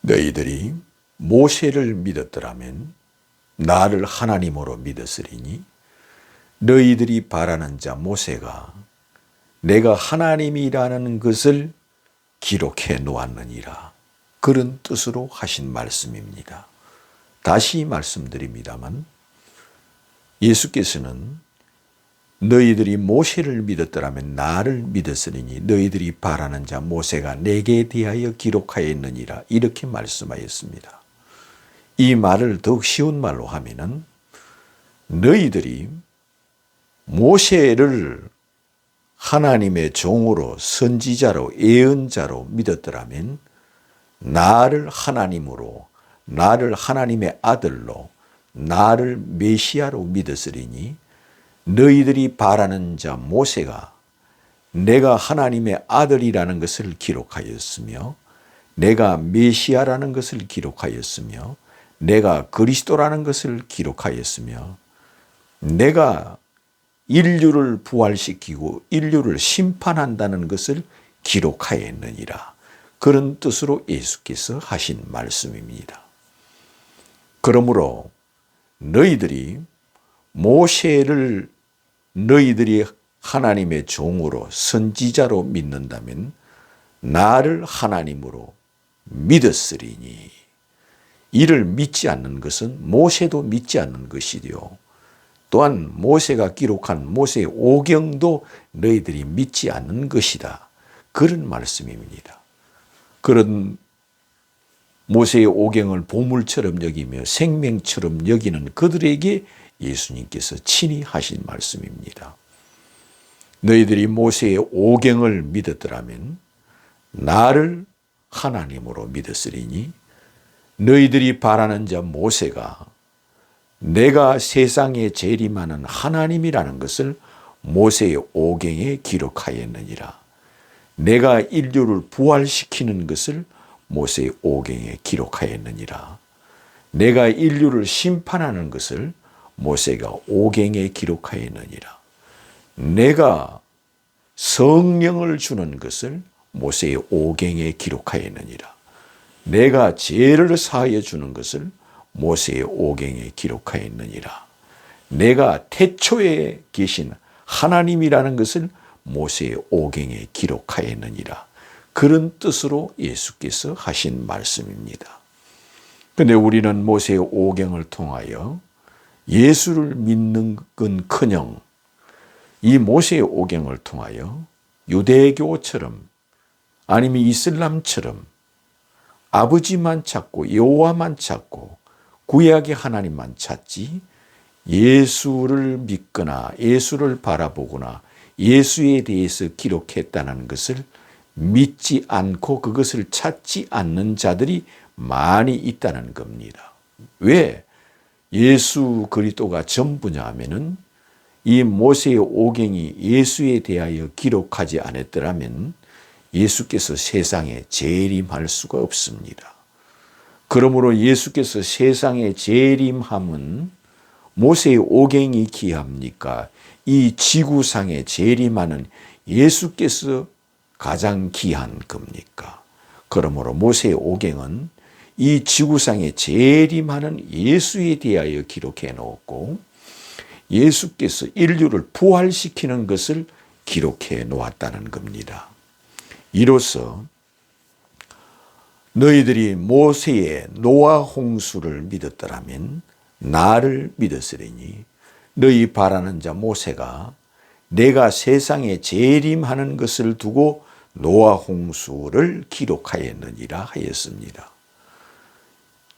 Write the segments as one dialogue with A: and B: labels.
A: 너희들이 모세를 믿었더라면 나를 하나님으로 믿었으리니 너희들이 바라는 자 모세가 내가 하나님이라는 것을 기록해 놓았느니라. 그런 뜻으로 하신 말씀입니다. 다시 말씀드립니다만 예수께서는 너희들이 모세를 믿었더라면 나를 믿었으리니 너희들이 바라는 자 모세가 내게 대하여 기록하였느니라. 이렇게 말씀하였습니다. 이 말을 더욱 쉬운 말로 하면은 너희들이 모세를 하나님의 종으로 선지자로 예언자로 믿었더라면 나를 하나님으로, 나를 하나님의 아들로, 나를 메시아로 믿었으리니 너희들이 바라는 자 모세가 내가 하나님의 아들이라는 것을 기록하였으며 내가 메시아라는 것을 기록하였으며 내가 그리스도라는 것을 기록하였으며 내가 인류를 부활시키고 인류를 심판한다는 것을 기록하였느니라. 그런 뜻으로 예수께서 하신 말씀입니다. 그러므로 너희들이 모세를 너희들이 하나님의 종으로 선지자로 믿는다면 나를 하나님으로 믿었으리니 이를 믿지 않는 것은 모세도 믿지 않는 것이요 또한 모세가 기록한 모세의 오경도 너희들이 믿지 않는 것이다. 그런 말씀입니다. 그런 모세의 오경을 보물처럼 여기며 생명처럼 여기는 그들에게 예수님께서 친히 하신 말씀입니다. 너희들이 모세의 오경을 믿었더라면 나를 하나님으로 믿었으리니 너희들이 바라는 자 모세가 내가 세상에 재림하는 하나님이라는 것을 모세의 오경에 기록하였느니라. 내가 인류를 부활시키는 것을 모세의 오경에 기록하였느니라. 내가 인류를 심판하는 것을 모세가 오경에 기록하였느니라. 내가 성령을 주는 것을 모세의 오경에 기록하였느니라. 내가 죄를 사하여 주는 것을 모세의 오경에 기록하였느니라. 내가 태초에 계신 하나님이라는 것을 모세의 오경에 기록하였느니라. 그런 뜻으로 예수께서 하신 말씀입니다. 그런데 우리는 모세의 오경을 통하여 예수를 믿는 건커녕 이 모세의 오경을 통하여 유대교처럼 아니면 이슬람처럼 아버지만 찾고 여호와만 찾고 구약의 하나님만 찾지 예수를 믿거나 예수를 바라보거나 예수에 대해서 기록했다는 것을 믿지 않고 그것을 찾지 않는 자들이 많이 있다는 겁니다. 왜 예수 그리스도가 전부냐 하면은 이 모세의 오경이 예수에 대하여 기록하지 않았더라면 예수께서 세상에 재림할 수가 없습니다. 그러므로 예수께서 세상에 재림함은 모세의 오경이 귀합니까? 이 지구상에 재림하는 예수께서 가장 귀한 겁니까? 그러므로 모세의 오경은 이 지구상에 재림하는 예수에 대하여 기록해 놓았고 예수께서 인류를 부활시키는 것을 기록해 놓았다는 겁니다. 이로써 너희들이 모세의 노아 홍수를 믿었더라면 나를 믿었으리니 너희 바라는 자 모세가 내가 세상에 재림하는 것을 두고 노아 홍수를 기록하였느니라 하였습니다.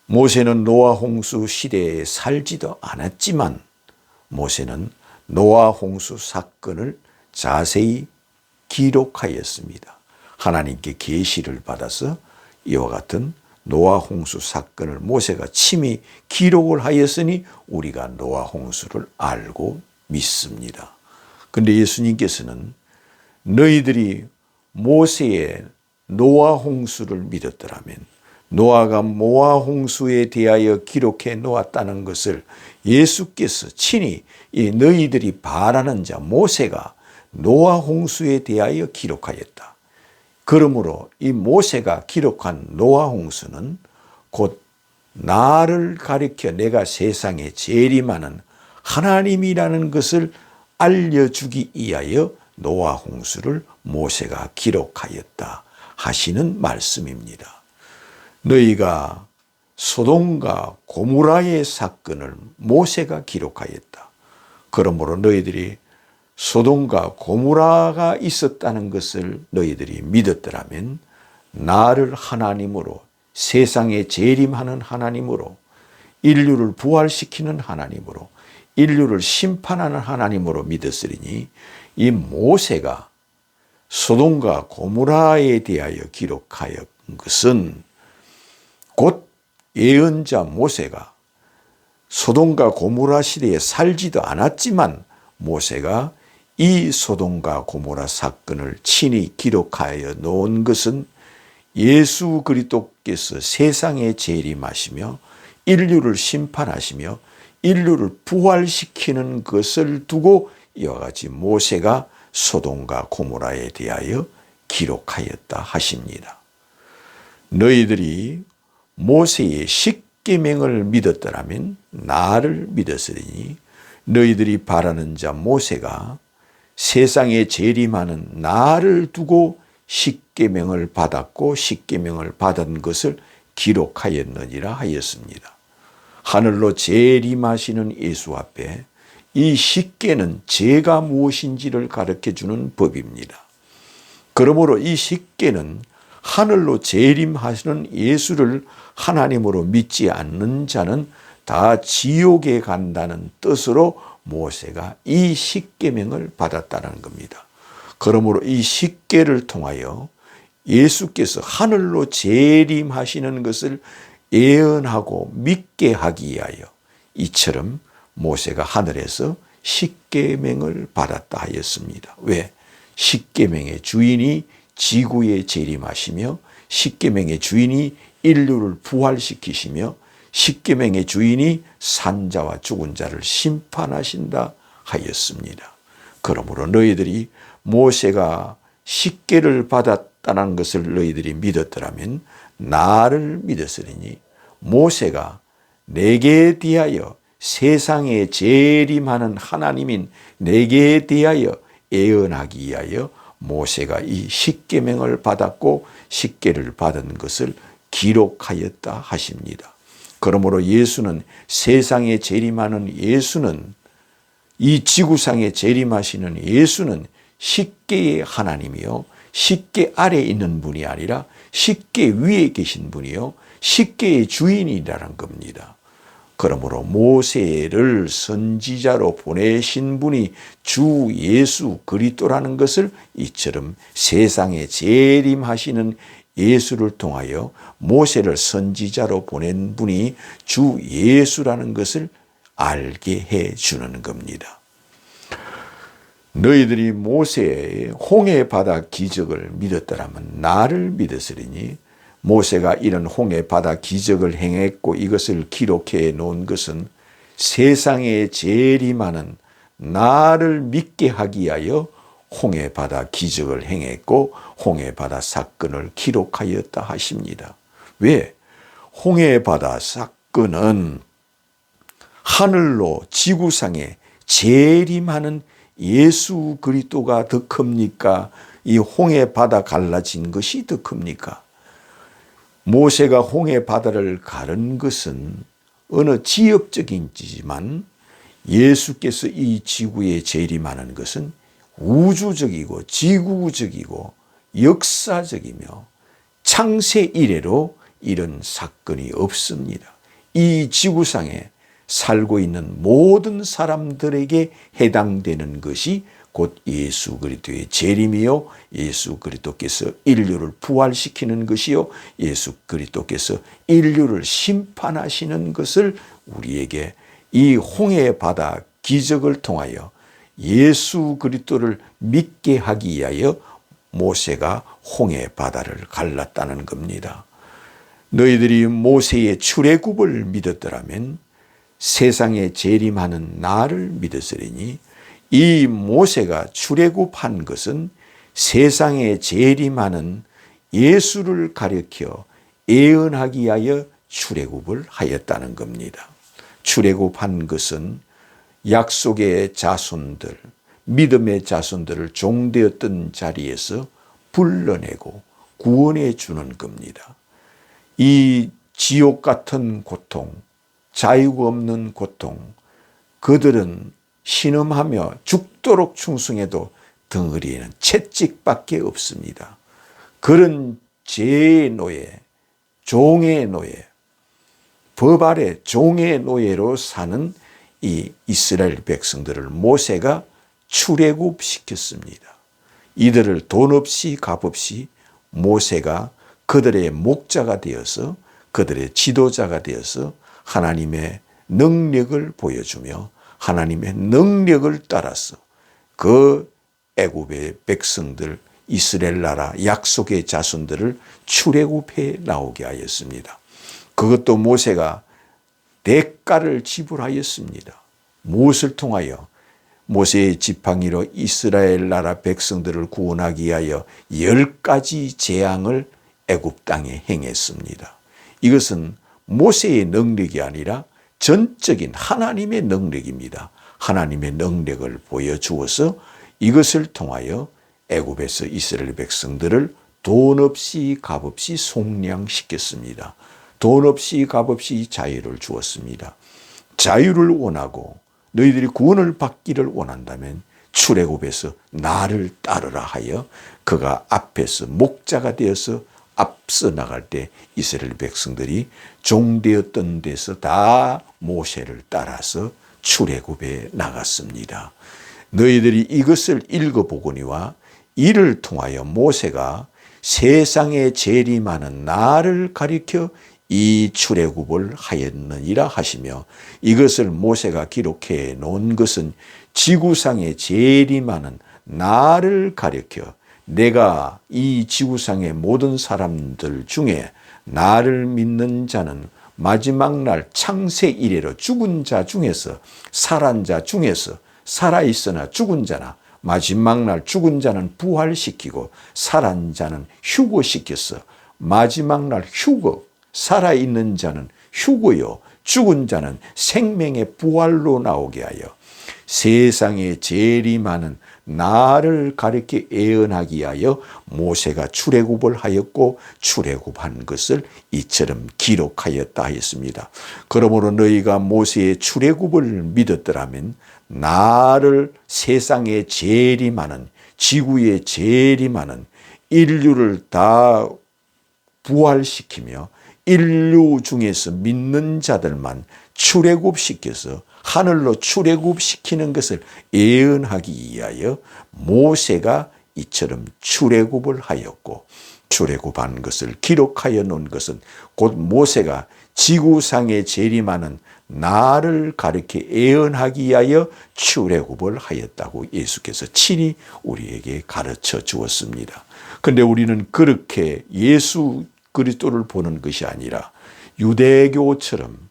A: 모세는 노아 홍수 시대에 살지도 않았지만 모세는 노아 홍수 사건을 자세히 기록하였습니다. 하나님께 계시를 받아서 이와 같은 노아 홍수 사건을 모세가 친히 기록을 하였으니 우리가 노아 홍수를 알고 믿습니다. 그런데 예수님께서는 너희들이 모세의 노아 홍수를 믿었더라면 노아가 노아 홍수에 대하여 기록해 놓았다는 것을 예수께서 친히 이 너희들이 바라는 자 모세가 노아 홍수에 대하여 기록하였다. 그러므로 이 모세가 기록한 노아 홍수는 곧 나를 가리켜 내가 세상에 재림하는 하나님이라는 것을 알려주기 위하여 노아 홍수를 모세가 기록하였다 하시는 말씀입니다. 너희가 소돔과 고모라의 사건을 모세가 기록하였다. 그러므로 너희들이 소돔과 고모라가 있었다는 것을 너희들이 믿었더라면 나를 하나님으로, 세상에 재림하는 하나님으로, 인류를 부활시키는 하나님으로, 인류를 심판하는 하나님으로 믿었으리니 이 모세가 소돔과 고모라에 대하여 기록하였 것은 곧 예언자 모세가 소돔과 고모라 시대에 살지도 않았지만 모세가 이 소돔과 고모라 사건을 친히 기록하여 놓은 것은 예수 그리스도께서 세상에 재림하시며 인류를 심판하시며 인류를 부활시키는 것을 두고 이와 같이 모세가 소돔과 고모라에 대하여 기록하였다 하십니다. 너희들이 모세의 십계명을 믿었더라면 나를 믿었으리니 너희들이 바라는 자 모세가 세상에 재림하는 나를 두고 십계명을 받았고 십계명을 받은 것을 기록하였느니라 하였습니다. 하늘로 재림하시는 예수 앞에 이 십계는 죄가 무엇인지를 가르쳐주는 법입니다. 그러므로 이 십계는 하늘로 재림하시는 예수를 하나님으로 믿지 않는 자는 다 지옥에 간다는 뜻으로 모세가 이 십계명을 받았다는 겁니다. 그러므로 이 십계를 통하여 예수께서 하늘로 재림하시는 것을 예언하고 믿게 하기 위하여 이처럼 모세가 하늘에서 십계명을 받았다 하였습니다. 왜? 십계명의 주인이 지구에 재림하시며 십계명의 주인이 인류를 부활시키시며 십계명의 주인이 산자와 죽은 자를 심판하신다 하였습니다. 그러므로 너희들이 모세가 십계를 받았다는 것을 너희들이 믿었더라면 나를 믿었으리니 모세가 내게 대하여 세상에 재림하는 하나님인 내게 대하여 예언하기 위하여 모세가 이 십계명을 받았고 십계를 받은 것을 기록하였다 하십니다. 그러므로 예수는 세상에 재림하는 예수는 이 지구상에 재림하시는 예수는 십계의 하나님이요 십계 아래에 있는 분이 아니라 십계 위에 계신 분이요 십계의 주인이라는 겁니다. 그러므로 모세를 선지자로 보내신 분이 주 예수 그리스도라는 것을 이처럼 세상에 재림하시는 예수를 통하여 모세를 선지자로 보낸 분이 주 예수라는 것을 알게 해 주는 겁니다. 너희들이 모세의 홍해 바다 기적을 믿었더라면 나를 믿었으리니 모세가 이런 홍해 바다 기적을 행했고 이것을 기록해 놓은 것은 세상에 재림하는 나를 믿게 하기 위하여 홍해 바다 기적을 행했고 홍해 바다 사건을 기록하였다 하십니다. 왜? 홍해 바다 사건은 하늘로 지구상에 재림하는 예수 그리스도가 더 큽니까? 이 홍해 바다 갈라진 것이 더 큽니까? 모세가 홍해 바다를 가른 것은 어느 지역적인지만 예수께서 이 지구에 재림하는 것은 우주적이고 지구적이고 역사적이며 창세 이래로 이런 사건이 없습니다. 이 지구상에 살고 있는 모든 사람들에게 해당되는 것이 곧 예수 그리스도의 재림이요 예수 그리스도께서 인류를 부활시키는 것이요 예수 그리스도께서 인류를 심판하시는 것을 우리에게 이 홍해 바다 기적을 통하여 예수 그리스도를 믿게 하기 위하여 모세가 홍해 바다를 갈랐다는 겁니다. 너희들이 모세의 출애굽을 믿었더라면 세상에 재림하는 나를 믿었으리니 이 모세가 출애굽한 것은 세상에 재림하는 예수를 가리켜 예언하기 위하여 출애굽을 하였다는 겁니다. 출애굽한 것은 약속의 자손들, 믿음의 자손들을 종되었던 자리에서 불러내고 구원해 주는 겁니다. 이 지옥 같은 고통, 자유가 없는 고통, 그들은 신음하며 죽도록 충성해도 덩어리에는 채찍밖에 없습니다. 그런 죄의 노예, 종의 노예, 법 아래 종의 노예로 사는 이 이스라엘 백성들을 모세가 출애굽시켰습니다. 이들을 돈 없이 값 없이 모세가 그들의 목자가 되어서 그들의 지도자가 되어서 하나님의 능력을 보여주며 하나님의 능력을 따라서 그 애굽의 백성들, 이스라엘 나라 약속의 자손들을 출애굽해 나오게 하였습니다. 그것도 모세가 대가를 지불하였습니다. 무엇을 통하여? 모세의 지팡이로 이스라엘 나라 백성들을 구원하기 위하여 10가지 재앙을 애굽 땅에 행했습니다. 이것은 모세의 능력이 아니라 전적인 하나님의 능력입니다. 하나님의 능력을 보여주어서 이것을 통하여 애굽에서 이스라엘 백성들을 돈 없이 값 없이 속량시켰습니다. 돈 없이 값 없이 자유를 주었습니다. 자유를 원하고 너희들이 구원을 받기를 원한다면 출애굽에서 나를 따르라 하여 그가 앞에서 목자가 되어서 앞서 나갈 때 이스라엘 백성들이 종되었던 데서 다 모세를 따라서 출애굽에 나갔습니다. 너희들이 이것을 읽어보거니와 이를 통하여 모세가 세상에 재림하는 나를 가리켜 이 출애굽을 하였느니라 하시며, 이것을 모세가 기록해 놓은 것은 지구상에 재림하는 나를 가리켜 내가 이 지구상의 모든 사람들 중에 나를 믿는 자는 마지막 날 창세 이래로 죽은 자 중에서 살아난 자 중에서 살아있으나 죽은 자나 마지막 날 죽은 자는 부활시키고 살아난 자는 휴거시켰어. 마지막 날 휴거, 살아있는 자는 휴거요 죽은 자는 생명의 부활로 나오게 하여 세상에 재림하는 나를 가리켜 예언하기 위하여 모세가 출애굽을 하였고 출애굽한 것을 이처럼 기록하였다 하였습니다. 그러므로 너희가 모세의 출애굽을 믿었더라면 나를 세상에 재림하는 지구에 재림하는 인류를 다 부활시키며 인류 중에서 믿는 자들만 출애굽시켜서 하늘로 출애굽시키는 것을 예언하기 위하여 모세가 이처럼 출애굽을 하였고, 출애굽한 것을 기록하여 놓은 것은 곧 모세가 지구상에 재림하는 나를 가리켜 예언하기 위하여 출애굽을 하였다고 예수께서 친히 우리에게 가르쳐 주었습니다. 그런데 우리는 그렇게 예수 그리스도를 보는 것이 아니라 유대교처럼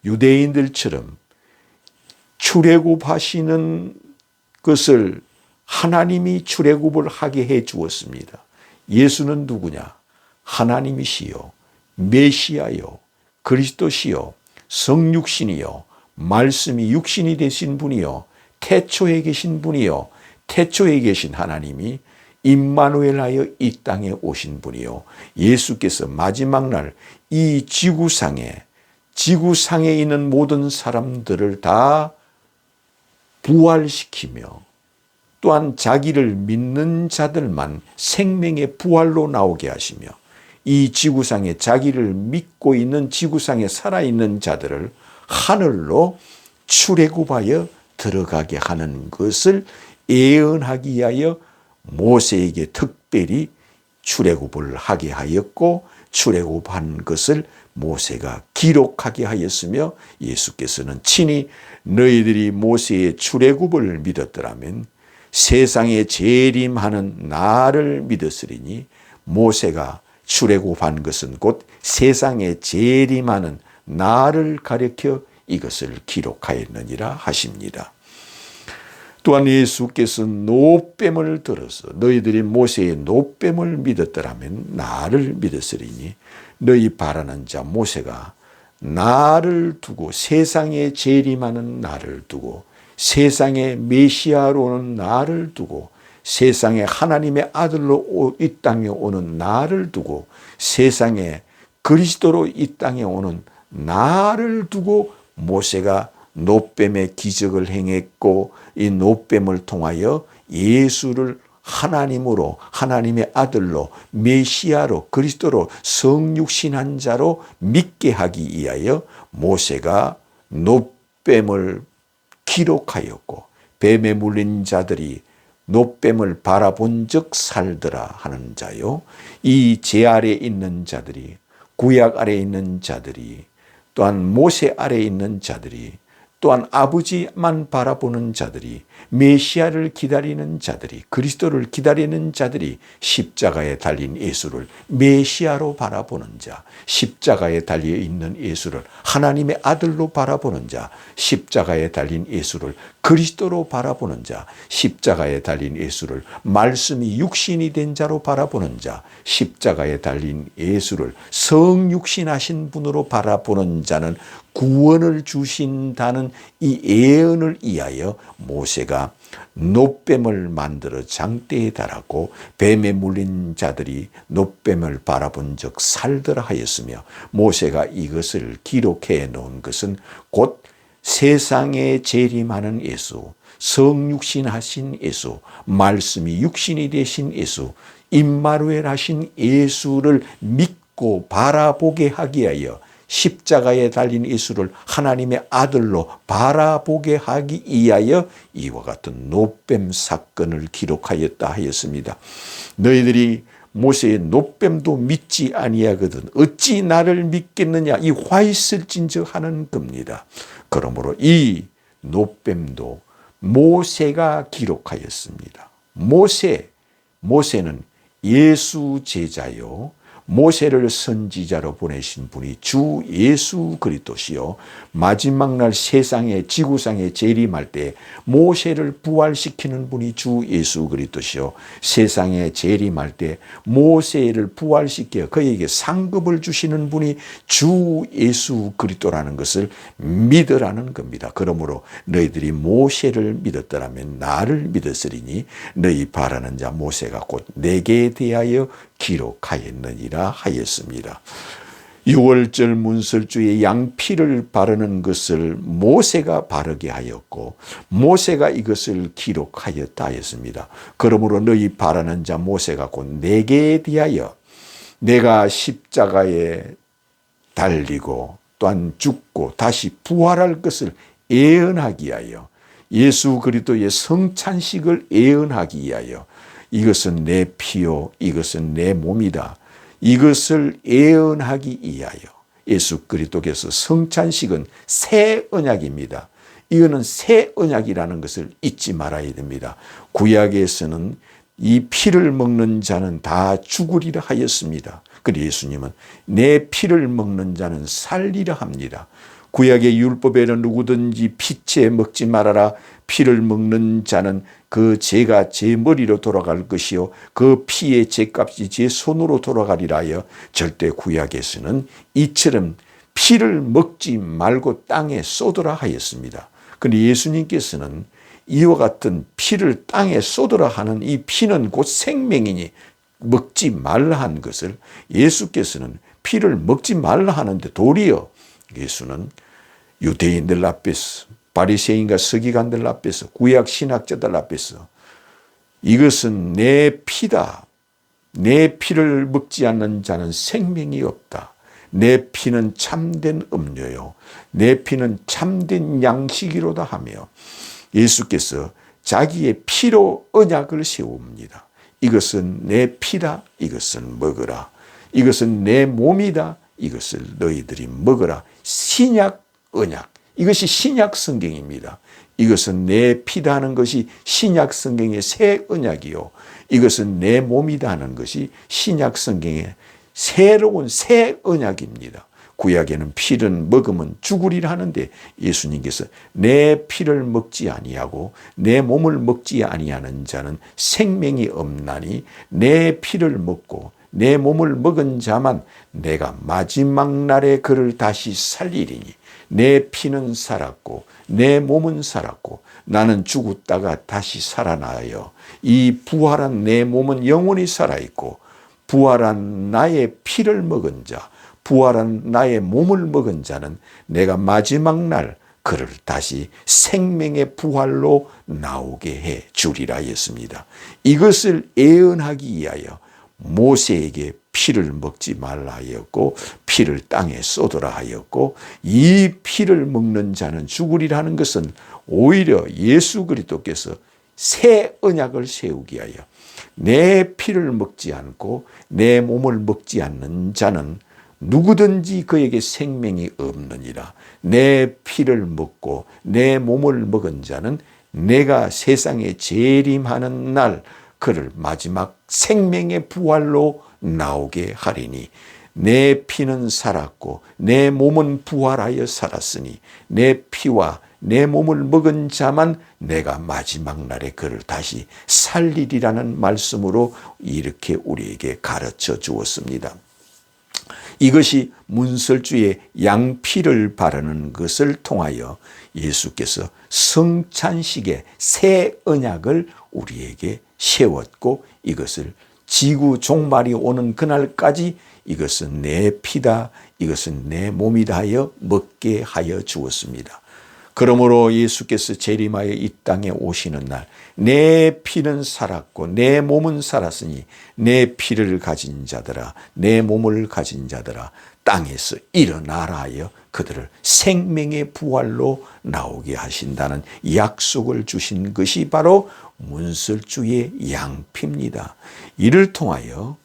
A: 유대인들처럼 출애굽하시는 것을 하나님이 출애굽을 하게 해 주었습니다. 예수는 누구냐? 하나님이시요 메시아요 그리스도시요 성육신이요 말씀이 육신이 되신 분이요 태초에 계신 분이요 태초에 계신 하나님이 임마누엘하여 이 땅에 오신 분이요 예수께서 마지막 날 이 지구상에 있는 모든 사람들을 다 부활시키며 또한 자기를 믿는 자들만 생명의 부활로 나오게 하시며 이 지구상에 자기를 믿고 있는 지구상에 살아있는 자들을 하늘로 출애굽하여 들어가게 하는 것을 예언하기 위하여 모세에게 특별히 출애굽을 하게 하였고 출애굽한 것을 모세가 기록하게 하였으며 예수께서는 친히 너희들이 모세의 출애굽을 믿었더라면 세상에 재림하는 나를 믿었으리니 모세가 출애굽한 것은 곧 세상에 재림하는 나를 가리켜 이것을 기록하였느니라 하십니다. 또한 예수께서 노뱀을 들어서 너희들이 모세의 노뱀을 믿었더라면 나를 믿었으리니 너희 바라는 자 모세가 나를 두고, 세상에 재림하는 나를 두고, 세상에 메시아로 오는 나를 두고, 세상에 하나님의 아들로 이 땅에 오는 나를 두고, 세상에 그리스도로 이 땅에 오는 나를 두고 모세가 노뱀의 기적을 행했고, 이 노뱀을 통하여 예수를 하나님으로, 하나님의 아들로, 메시아로, 그리스도로 성육신한 자로 믿게 하기 위하여 모세가 노뱀을 기록하였고, 뱀에 물린 자들이 노뱀을 바라본 적 살더라 하는 자요. 이 제 아래에 있는 자들이, 구약 아래에 있는 자들이, 또한 모세 아래에 있는 자들이, 또한 아버지만 바라보는 자들이, 메시아를 기다리는 자들이, 그리스도를 기다리는 자들이 십자가에 달린 예수를 메시아로 바라보는 자, 십자가에 달려 있는 예수를 하나님의 아들로 바라보는 자, 십자가에 달린 예수를 그리스도로 바라보는 자, 십자가에 달린 예수를 말씀이 육신이 된 자로 바라보는 자, 십자가에 달린 예수를 성육신하신 분으로 바라보는 자는 구원을 주신다는 이 예언을 위하여 모세가 노뱀을 만들어 장대에 달았고, 뱀에 물린 자들이 노뱀을 바라본 적 살더라 하였으며, 모세가 이것을 기록해 놓은 것은 곧 세상에 재림하는 예수, 성육신하신 예수, 말씀이 육신이 되신 예수, 임마누엘 하신 예수를 믿고 바라보게 하기 위하여 십자가에 달린 예수를 하나님의 아들로 바라보게 하기 위하여 이와 같은 노뱀 사건을 기록하였다 하였습니다. 너희들이 모세의 노뱀도 믿지 아니하거든 어찌 나를 믿겠느냐, 이 화 있을진저 하는 겁니다. 그러므로 이 노뱀도 모세가 기록하였습니다. 모세는 예수 제자요, 모세를 선지자로 보내신 분이 주 예수 그리스도시요, 마지막 날 세상에 지구상에 재림할 때 모세를 부활시키는 분이 주 예수 그리스도시요, 세상에 재림할 때 모세를 부활시켜 그에게 상급을 주시는 분이 주 예수 그리스도라는 것을 믿으라는 겁니다. 그러므로 너희들이 모세를 믿었더라면 나를 믿었으리니 너희 바라는 자 모세가 곧 내게 대하여 기록하였느니라 하였습니다. 6월절 문설주에 양피를 바르는 것을 모세가 바르게 하였고, 모세가 이것을 기록하였다 하였습니다. 그러므로 너희 바라는 자 모세가 곧 내게 대하여 내가 십자가에 달리고 또한 죽고 다시 부활할 것을 예언하기 위하여, 예수 그리스도의 성찬식을 예언하기 위하여, 이것은 내 피요 이것은 내 몸이다, 이것을 예언하기 위하여 예수 그리스도께서 성찬식은 새 언약입니다. 이거는 새 언약이라는 것을 잊지 말아야 됩니다. 구약에서는 이 피를 먹는 자는 다 죽으리라 하였습니다. 그리고 예수님은 내 피를 먹는 자는 살리라 합니다. 구약의 율법에는 누구든지 피채 먹지 말아라, 피를 먹는 자는 그 죄가 제 머리로 돌아갈 것이요 그 피의 죄값이 제 손으로 돌아가리라 하여, 절대 구약에서는 이처럼 피를 먹지 말고 땅에 쏟으라 하였습니다. 그런데 예수님께서는 이와 같은 피를 땅에 쏟으라 하는 이 피는 곧 생명이니 먹지 말라 한 것을 예수께서는 피를 먹지 말라 하는데, 도리어 예수는 유대인들 앞에서, 바리새인과 서기관들 앞에서, 구약 신학자들 앞에서 이것은 내 피다, 내 피를 먹지 않는 자는 생명이 없다, 내 피는 참된 음료요 내 피는 참된 양식이로다 하며 예수께서 자기의 피로 언약을 세웁니다. 이것은 내 피다, 이것은 먹으라, 이것은 내 몸이다, 이것을 너희들이 먹으라. 신약 언약, 이것이 신약 성경입니다. 이것은 내 피다 하는 것이 신약 성경의 새 언약이요, 이것은 내 몸이다 하는 것이 신약 성경의 새로운 새 언약입니다. 구약에는 피를 먹으면 죽으리라 하는데 예수님께서 내 피를 먹지 아니하고 내 몸을 먹지 아니하는 자는 생명이 없나니 내 피를 먹고 내 몸을 먹은 자만 내가 마지막 날에 그를 다시 살리리니 내 피는 살았고 내 몸은 살았고 나는 죽었다가 다시 살아나요. 이 부활한 내 몸은 영원히 살아있고 부활한 나의 피를 먹은 자, 부활한 나의 몸을 먹은 자는 내가 마지막 날 그를 다시 생명의 부활로 나오게 해 주리라 했습니다. 이것을 예언하기 위하여 모세에게 피를 먹지 말라 하였고 피를 땅에 쏟으라 하였고 이 피를 먹는 자는 죽으리라는 것은 오히려 예수 그리스도께서 새 언약을 세우기 위하여 내 피를 먹지 않고 내 몸을 먹지 않는 자는 누구든지 그에게 생명이 없느니라. 내 피를 먹고 내 몸을 먹은 자는 내가 세상에 재림하는 날 그를 마지막 생명의 부활로 나오게 하리니 내 피는 살았고 내 몸은 부활하여 살았으니 내 피와 내 몸을 먹은 자만 내가 마지막 날에 그를 다시 살리리라는 말씀으로 이렇게 우리에게 가르쳐 주었습니다. 이것이 문설주에 양피를 바르는 것을 통하여 예수께서 성찬식의 새 언약을 우리에게 세웠고 이것을 지구 종말이 오는 그날까지 이것은 내 피다, 이것은 내 몸이다 하여 먹게 하여 주었습니다. 그러므로 예수께서 재림하여 이 땅에 오시는 날 내 피는 살았고 내 몸은 살았으니 내 피를 가진 자들아 내 몸을 가진 자들아 땅에서 일어나라 하여 그들을 생명의 부활로 나오게 하신다는 약속을 주신 것이 바로 문설주의 양피입니다. 이를 통하여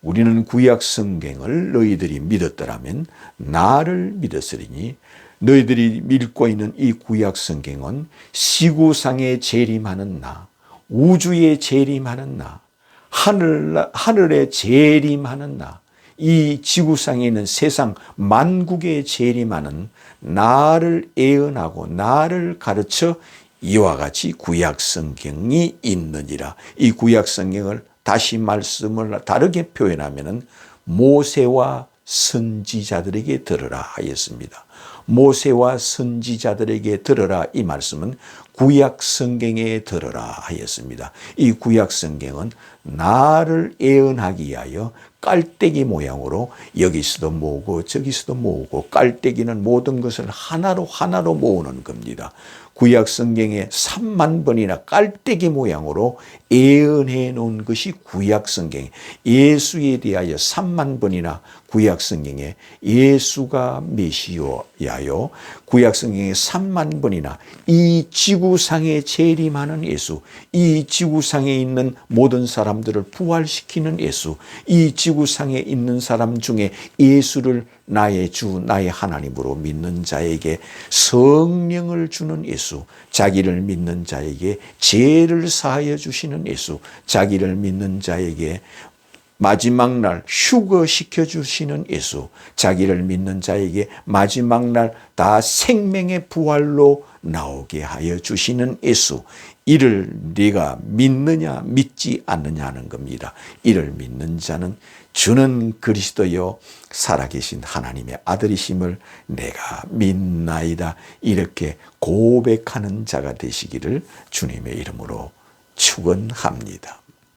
A: 우리는 구약 성경을 너희들이 믿었더라면 나를 믿었으리니 너희들이 믿고 있는 이 구약 성경은 지구상에 재림하는 나, 우주에 재림하는 나, 하늘에 재림하는 나, 이 지구상에 있는 세상 만국에 재림하는 나를 예언하고 나를 가르쳐 이와 같이 구약 성경이 있느니라. 이 구약 성경을 다시 말씀을 다르게 표현하면은 모세와 선지자들에게 들으라 하였습니다. 모세와 선지자들에게 들으라 이 말씀은 구약 성경에 들으라 하였습니다. 이 구약 성경은 나를 예언하기 위하여 깔때기 모양으로 여기서도 모으고 저기서도 모으고 깔때기는 모든 것을 하나로 모으는 겁니다. 구약 성경에 3만 번이나 깔때기 모양으로 예언해 놓은 것이 구약 성경. 예수에 대하여 3만 번이나 구약 성경에 예수가 메시아요. 구약 성경에 3만 번이나 이 지구상에 재림하는 예수, 이 지구상에 있는 모든 사람들을 부활시키는 예수, 이 지구상에 있는 사람 중에 예수를 나의 주, 나의 하나님으로 믿는 자에게 성령을 주는 예수, 자기를 믿는 자에게 죄를 사하여 주시는 예수, 자기를 믿는 자에게 마지막 날 휴거시켜 주시는 예수, 자기를 믿는 자에게 마지막 날 다 생명의 부활로 나오게 하여 주시는 예수, 이를 네가 믿느냐 믿지 않느냐 하는 겁니다. 이를 믿는 자는 주는 그리스도요 살아계신 하나님의 아들이심을 내가 믿나이다, 이렇게 고백하는 자가 되시기를 주님의 이름으로 축원합니다.